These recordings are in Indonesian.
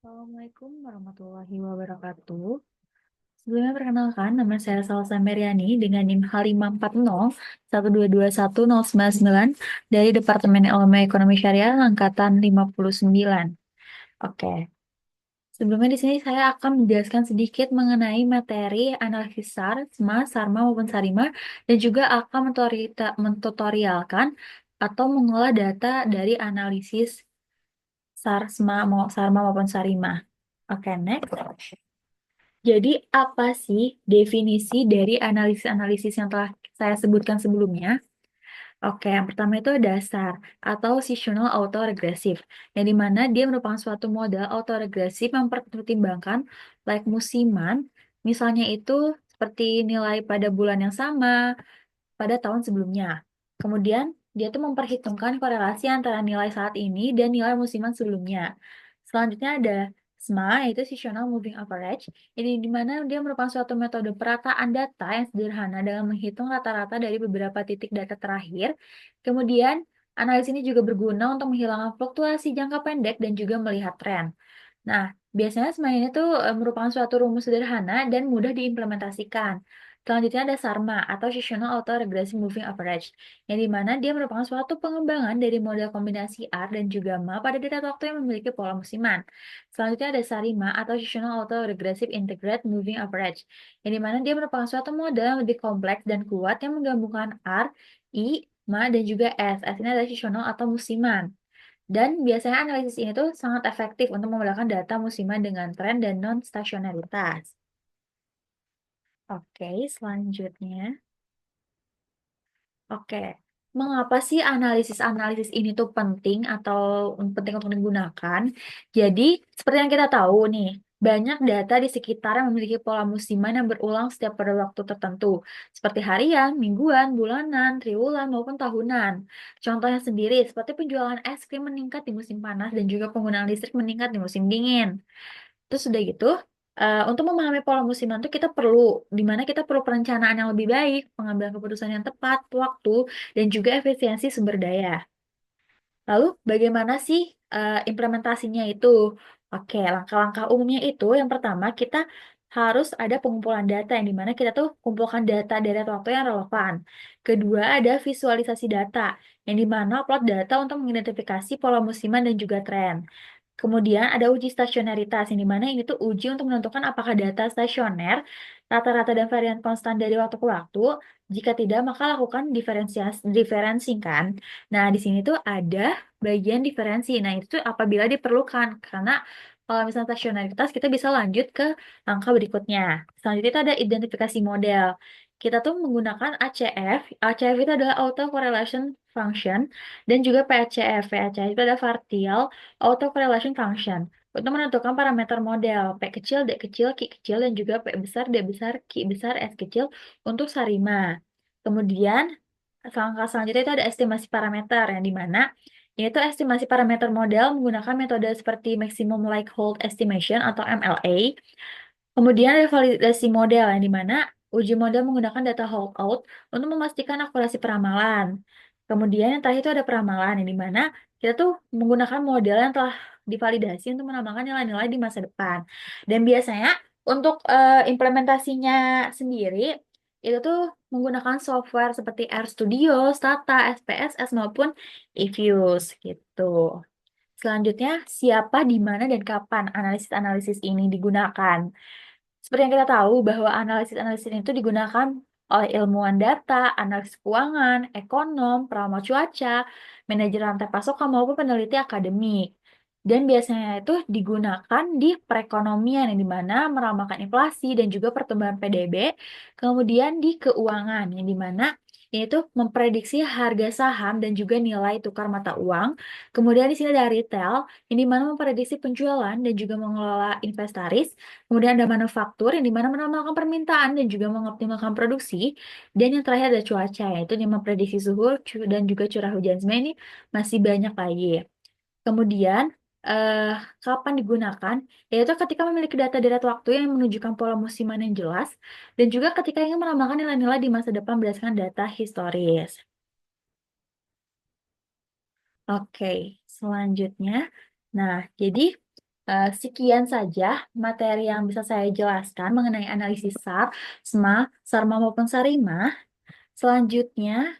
Assalamualaikum warahmatullahi wabarakatuh. Sebelumnya perkenalkan, nama saya Salsa Meriani dengan NIM H540122109 dari Departemen Ilmu Ekonomi Syariah Angkatan 59. Oke, sebelumnya di sini saya akan menjelaskan sedikit mengenai materi analisis SAR, SMA, SARMA maupun SARIMA dan juga akan mentutorialkan atau mengolah data dari analisis SAR, SMA, SARMA maupun SARIMA. Oke, next. Jadi, apa sih definisi dari analisis-analisis yang telah saya sebutkan sebelumnya? Oke, yang pertama itu dasar atau seasonal autoregressive, yang dimana dia merupakan suatu model autoregresif yang mempertimbangkan like musiman, misalnya itu seperti nilai pada bulan yang sama pada tahun sebelumnya. Kemudian, dia tuh memperhitungkan korelasi antara nilai saat ini dan nilai musiman sebelumnya. Selanjutnya ada SMA, yaitu Seasonal Moving Average. Ini di mana dia merupakan suatu metode perataan data yang sederhana dengan menghitung rata-rata dari beberapa titik data terakhir. Kemudian, analisis ini juga berguna untuk menghilangkan fluktuasi jangka pendek dan juga melihat tren. Nah, biasanya SMA ini tuh merupakan suatu rumus sederhana dan mudah diimplementasikan. Selanjutnya ada SARMA atau Seasonal Auto-Regressive Moving Average, yang dimana dia merupakan suatu pengembangan dari model kombinasi R dan juga MA pada dekat waktu yang memiliki pola musiman. Selanjutnya ada SARIMA atau Seasonal Auto-Regressive Integrate Moving Average, yang dimana dia merupakan suatu model yang lebih kompleks dan kuat yang menggabungkan R, I, MA, dan juga S. S ini adalah seasonal atau musiman. Dan biasanya analisis ini tuh sangat efektif untuk membedakan data musiman dengan tren dan non-stasionaritas. Oke, selanjutnya. Oke, mengapa sih analisis-analisis ini tuh penting atau penting untuk digunakan? Jadi, seperti yang kita tahu nih, banyak data di sekitar yang memiliki pola musiman yang berulang setiap pada waktu tertentu, seperti harian, mingguan, bulanan, triwulan, maupun tahunan. Contohnya sendiri, seperti penjualan es krim meningkat di musim panas dan juga penggunaan listrik meningkat di musim dingin. Terus udah gitu, untuk memahami pola musiman tuh kita perlu, di mana kita perlu perencanaan yang lebih baik, pengambilan keputusan yang tepat, waktu, dan juga efisiensi sumber daya. Lalu bagaimana sih implementasinya itu? Oke, langkah-langkah umumnya itu yang pertama kita harus ada pengumpulan data yang dimana kita tuh kumpulkan data dari waktu yang relevan. Kedua ada visualisasi data yang dimana upload data untuk mengidentifikasi pola musiman dan juga tren. Kemudian ada uji stasionaritas, yang dimana ini tuh uji untuk menentukan apakah data stasioner, rata-rata dan varian konstan dari waktu ke waktu. Jika tidak, maka lakukan diferensikan. Nah, di sini tuh ada bagian diferensi. Nah, itu tuh apabila diperlukan. Karena kalau misalnya stasionaritas, kita bisa lanjut ke langkah berikutnya. Selanjutnya itu ada identifikasi model. Kita tuh menggunakan ACF. ACF itu adalah Auto Correlation Function. Dan juga PCF. PCF itu adalah Partial Auto Correlation Function. Untuk menentukan parameter model P kecil, D kecil, Q kecil, dan juga P besar, D besar, Q besar, S kecil untuk Sarima. Kemudian, langkah selanjutnya itu ada estimasi parameter, yang dimana yaitu estimasi parameter model menggunakan metode seperti Maximum Likelihood Estimation atau MLA. Kemudian ada validasi model, yang dimana uji model menggunakan data holdout untuk memastikan akurasi peramalan. Kemudian yang terakhir itu ada peramalan, yang dimana kita tuh menggunakan model yang telah divalidasi untuk menambahkan nilai-nilai di masa depan. Dan biasanya untuk implementasinya sendiri itu tuh menggunakan software seperti RStudio, Stata, SPSS maupun eViews gitu. Selanjutnya, siapa, di mana, dan kapan analisis-analisis ini digunakan? Seperti yang kita tahu bahwa analisis-analisis itu digunakan oleh ilmuwan data, analisis keuangan, ekonom, peramal cuaca, manajer rantai pasokan maupun peneliti akademik. Dan biasanya itu digunakan di perekonomian yang dimana meramalkan inflasi dan juga pertumbuhan PDB, kemudian di keuangan yang dimana yaitu memprediksi harga saham dan juga nilai tukar mata uang. Kemudian di sini ada retail yang dimana memprediksi penjualan dan juga mengelola inventaris. Kemudian ada manufaktur yang dimana meramalkan permintaan dan juga mengoptimalkan produksi. Dan yang terakhir ada cuaca, yaitu yang memprediksi suhu dan juga curah hujan. Sebenarnya ini masih banyak lagi. Kemudian, eh, kapan digunakan? Yaitu ketika memiliki data deret waktu yang menunjukkan pola musiman yang jelas, dan juga ketika ingin meramalkan nilai-nilai di masa depan berdasarkan data historis. Oke, selanjutnya. Nah, jadi Sekian saja materi yang bisa saya jelaskan mengenai analisis SAR, SMA, SARMA maupun SARIMA. Selanjutnya,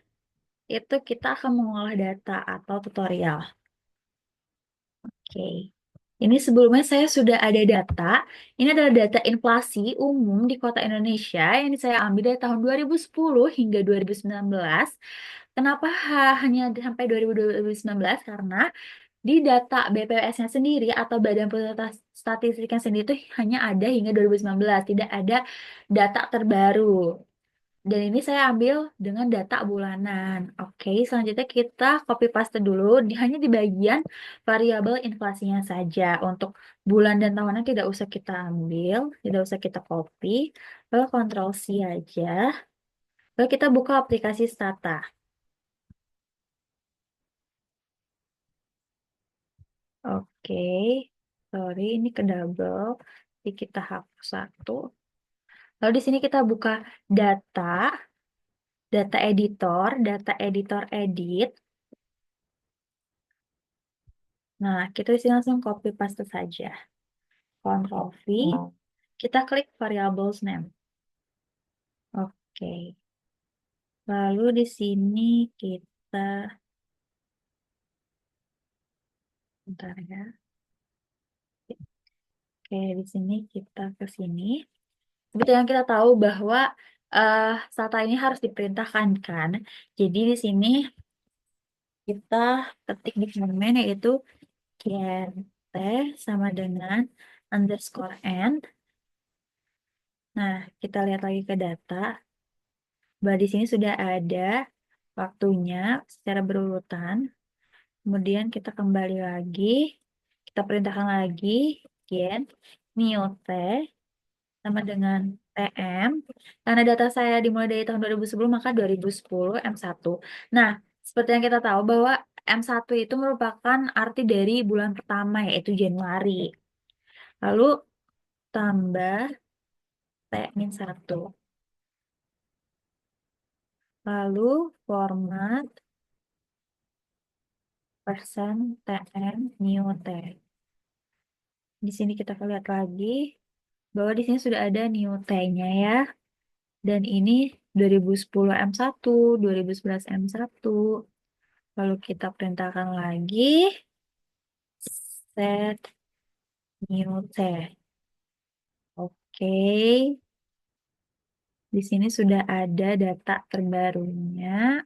itu kita akan mengolah data atau tutorial. Oke. Ini sebelumnya saya sudah ada data. Ini adalah data inflasi umum di kota Indonesia yang saya ambil dari tahun 2010 hingga 2019. Kenapa hanya sampai 2019? Karena di data BPS-nya sendiri atau Badan Pusat Statistiknya sendiri itu hanya ada hingga 2019, tidak ada data terbaru. Dan ini saya ambil dengan data bulanan. Oke, selanjutnya kita copy paste dulu, hanya di bagian variabel inflasinya saja. Untuk bulan dan tahunan tidak usah kita ambil, tidak usah kita copy. Lalu Ctrl C aja. Lalu kita buka aplikasi Stata. Oke, sorry ini ke double. Jadi kita hapus satu. Lalu di sini kita buka data, data editor edit. Nah, kita di sini langsung copy paste saja. Ctrl V, kita klik variables name. Oke. Lalu di sini kita, bentar ya. Oke, di sini kita ke sini. Seperti yang kita tahu bahwa SATA ini harus diperintahkan kan. Jadi di sini kita ketik di komen yaitu GNT sama dengan underscore n. Nah, kita lihat lagi ke data. Bahwa di sini sudah ada waktunya secara berurutan. Kemudian kita kembali lagi. Kita perintahkan lagi gen new t sama dengan tm. Karena data saya dimulai dari tahun 2010 maka 2010 M1. Nah, seperti yang kita tahu bahwa M1 itu merupakan arti dari bulan pertama yaitu Januari. Lalu tambah T-1. Lalu format persen TN new T. Di sini kita lihat lagi bahwa di sini sudah ada new T-nya ya. Dan ini 2010 M1, 2011 M1. Lalu kita perintahkan lagi set new T. Oke. Di sini sudah ada data terbarunya.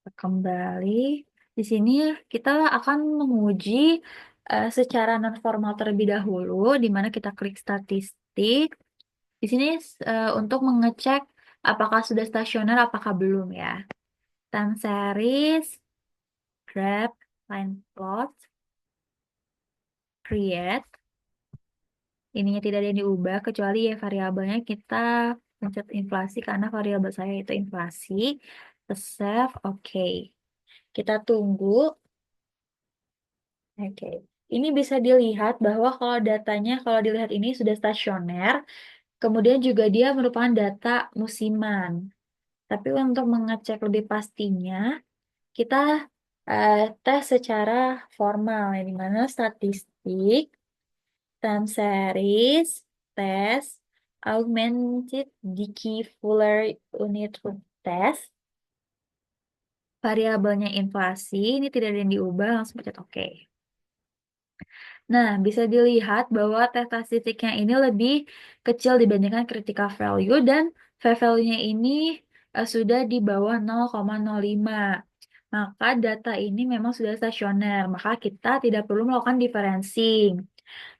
Kembali. Di sini kita akan menguji secara non formal terlebih dahulu, di mana kita klik statistik. Di sini untuk mengecek apakah sudah stasioner, apakah belum ya. Time series, grab, line plot, create. Ininya tidak ada yang diubah kecuali ya variabelnya kita pencet inflasi karena variabel saya itu inflasi. Save, oke. Kita tunggu. Oke, ini bisa dilihat bahwa kalau datanya, kalau dilihat ini sudah stasioner, kemudian juga dia merupakan data musiman. Tapi untuk mengecek lebih pastinya, kita tes secara formal, ya, di mana statistik, time series, tes, augmented Dickey Fuller unit test, variabelnya inflasi, ini tidak ada yang diubah, langsung pencet OK. Nah, bisa dilihat bahwa tes statistiknya ini lebih kecil dibandingkan critical value dan v-value-nya ini sudah di bawah 0,05. Maka data ini memang sudah stasioner, maka kita tidak perlu melakukan differencing.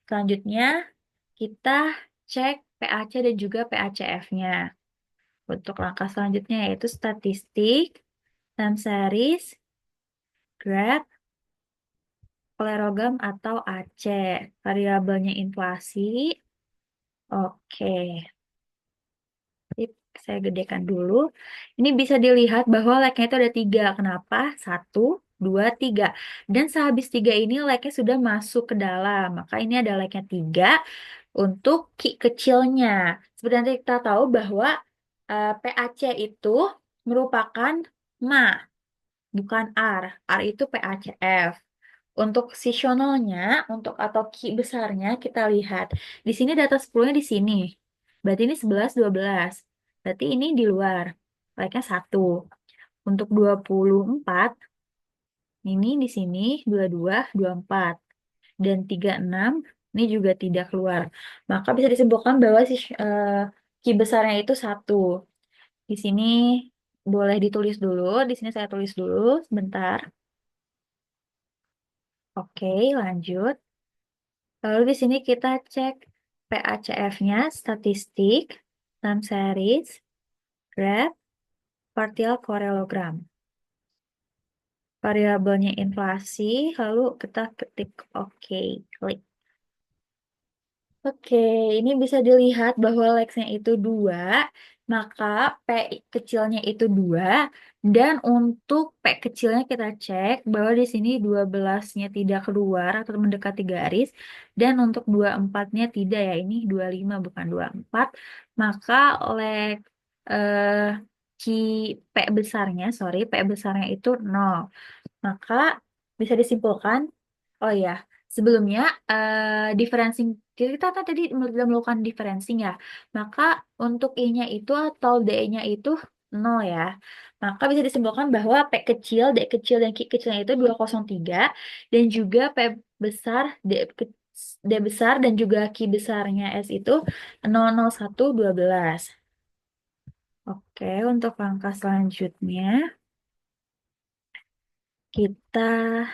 Selanjutnya, kita cek PAC dan juga PACF-nya. Untuk langkah selanjutnya yaitu statistik, time series, graph, parallelogram atau AC. Variabelnya inflasi. Oke. Sip, saya gedekan dulu. Ini bisa dilihat bahwa like-nya itu ada 3. Kenapa? 1, 2, 3. Dan sehabis 3 ini like-nya sudah masuk ke dalam. Maka ini ada like-nya 3 untuk key kecilnya. Seperti nanti kita tahu bahwa PAC itu merupakan MA, bukan R. R itu PACF. Untuk seasonalnya, untuk atau key besarnya kita lihat. Di sini data 10-nya di sini. Berarti ini 11, 12. Berarti ini di luar. Like-nya 1. Untuk 24, ini di sini 22, 24. Dan 36, ini juga tidak keluar. Maka bisa disimpulkan bahwa si key besarnya itu 1. Di sini boleh ditulis dulu. Di sini saya tulis dulu sebentar. Oke, lanjut. Lalu di sini kita cek PACF-nya, statistik, time series, graph, partial parallelogram. Variabelnya inflasi, lalu kita ketik oke, klik. Oke, ini bisa dilihat bahwa lex-nya itu 2, maka P kecilnya itu 2, dan untuk P kecilnya kita cek bahwa di sini 12-nya tidak keluar atau mendekati garis, dan untuk 24-nya tidak ya, ini 25 bukan 24, maka lex eh, Ki P besarnya, P besarnya itu 0. Maka bisa disimpulkan, oh ya, sebelumnya differencing kita kan tadi sudah melakukan differencing ya. Maka untuk I-nya itu atau D-nya itu 0 ya. Maka bisa disimpulkan bahwa P kecil, D kecil, dan Q kecilnya itu 203 dan juga P besar, D besar dan juga Q besarnya S itu 00112. Oke, untuk langkah selanjutnya kita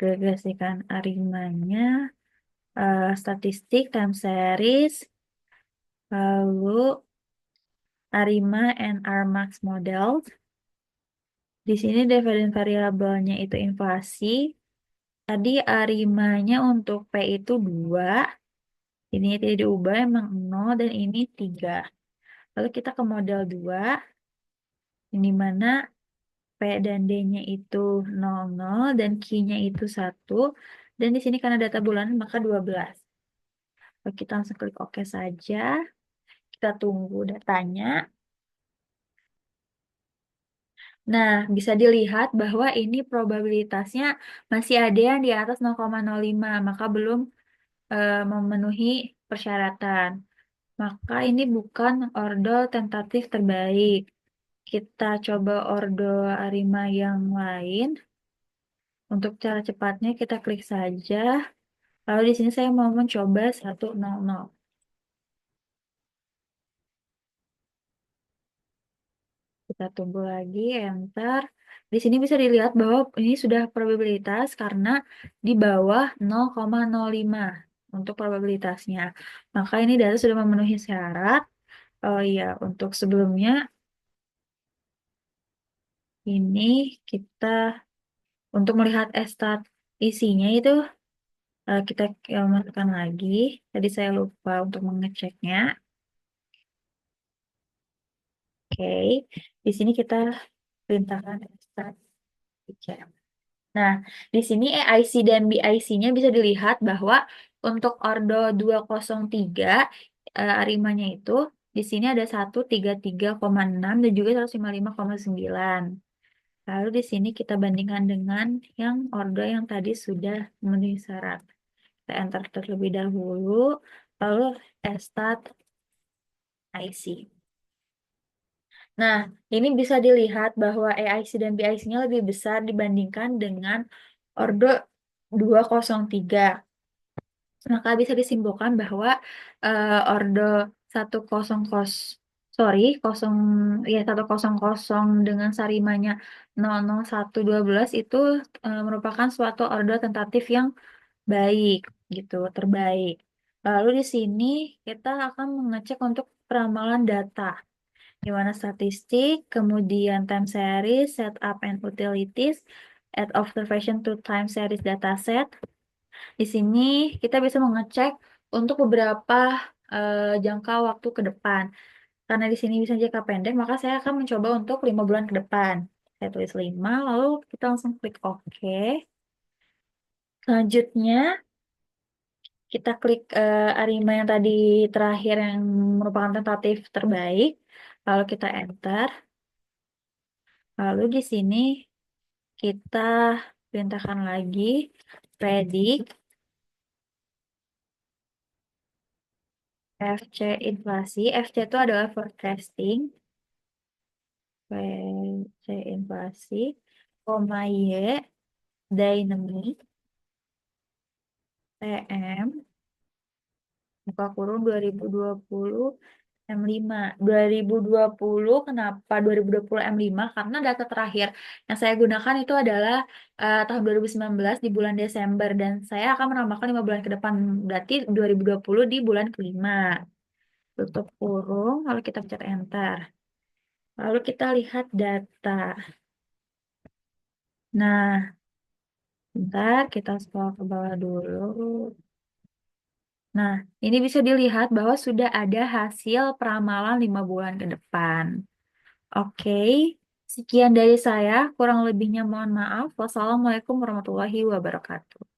regresikan arimanya, statistik, time series, lalu arima and Rmax model. Di sini dividen variabelnya itu inflasi. Tadi arimanya untuk P itu 2. Ini tidak diubah, emang 0, dan ini 3. Lalu kita ke model 2, ini mana P dan D-nya itu 00, dan Q-nya itu 1. Dan di sini karena data bulanan, maka 12. Lalu kita langsung klik OK saja. Kita tunggu datanya. Nah, bisa dilihat bahwa ini probabilitasnya masih ada yang di atas 0,05, maka belum memenuhi persyaratan. Maka ini bukan ordo tentatif terbaik. Kita coba ordo Arima yang lain. Untuk cara cepatnya kita klik saja. Lalu di sini saya mau mencoba 100. Kita tunggu lagi, enter. Di sini bisa dilihat bahwa ini sudah probabilitas karena di bawah 0,05 untuk probabilitasnya. Maka ini data sudah memenuhi syarat. Oh iya, untuk sebelumnya ini kita untuk melihat estat isinya itu kita masukkan lagi. Tadi saya lupa untuk mengeceknya. Oke, di sini kita perintahkan estat. Nah, di sini EIC dan BIC-nya bisa dilihat bahwa untuk ordo 203 arimanya itu di sini ada 133,6 dan juga 155,9. Lalu di sini kita bandingkan dengan yang ordo yang tadi sudah memenuhi syarat. Kita enter terlebih dahulu, lalu estat IC. Nah, ini bisa dilihat bahwa AIC dan BIC-nya lebih besar dibandingkan dengan ordo 203. Maka bisa disimpulkan bahwa ordo 100 sorry, 0 ya 100 dengan sarimanya 00112 itu merupakan suatu ordo tentatif yang baik gitu, terbaik. Lalu di sini kita akan mengecek untuk peramalan data di mana statistik, kemudian time series, setup and utilities, add observation to time series dataset. Di sini kita bisa mengecek untuk beberapa jangka waktu ke depan. Karena di sini bisa jangka pendek, maka saya akan mencoba untuk 5 bulan ke depan. Saya tulis 5, lalu kita langsung klik OK. Selanjutnya, kita klik Arima yang tadi terakhir yang merupakan tentatif terbaik. Lalu kita enter. Lalu di sini kita Perintahkan lagi. Predict FC inflasi. FC itu adalah forecasting. FC inflasi, koma Y, dynamic, TM, buka kurung 2020 M5. 2020, kenapa 2020 M5? Karena data terakhir yang saya gunakan itu adalah tahun 2019 di bulan Desember. Dan saya akan menambahkan 5 bulan ke depan. Berarti 2020 di bulan kelima. Tutup kurung, lalu kita pencet enter. Lalu kita lihat data. Nah, bentar, kita scroll ke bawah dulu. Nah, ini bisa dilihat bahwa sudah ada hasil peramalan 5 bulan ke depan. Oke, sekian dari saya. Kurang lebihnya mohon maaf. Wassalamualaikum warahmatullahi wabarakatuh.